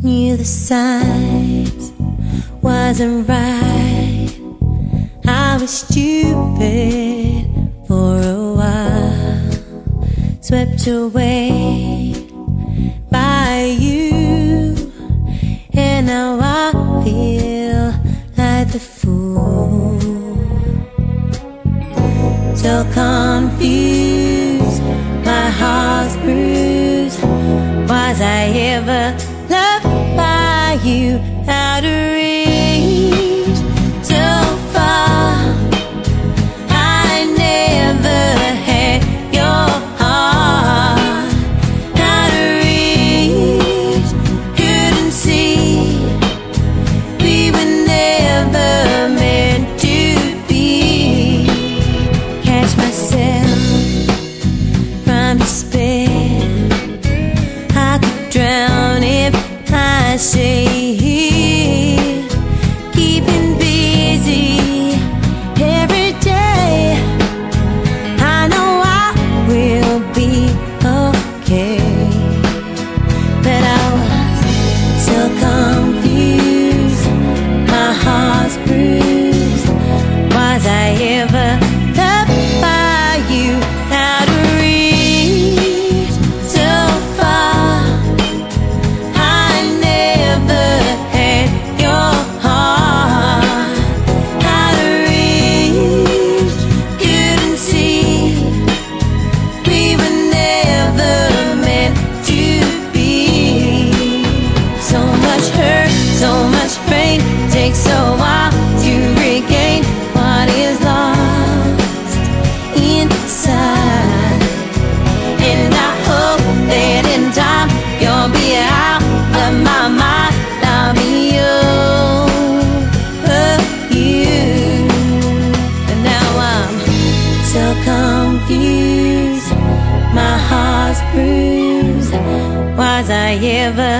Knew the signs wasn't right. I was stupid for a while, swept away by you, and now I feel like the fool. So confused, my heart's bruised. Was I ever loved by you? Out of reach, so far. I never had your heart. Out of reach, couldn't see. We were never meant to be. Catch myself from despair. I could drown if I stay here, keeping busy every day. I know I will be okay, but I was so confused, my heart's bruised. Was I ever loved by you? Out of reach, so far. I never had your heart. Out of reach, couldn't see. We were never meant to be. So much hurt, so much pain, takes a while to regain what is lost inside. And I hope that in time you'll be out of my mind. I'll be over you. But now I'm so confused, my heart's bruised. Was I ever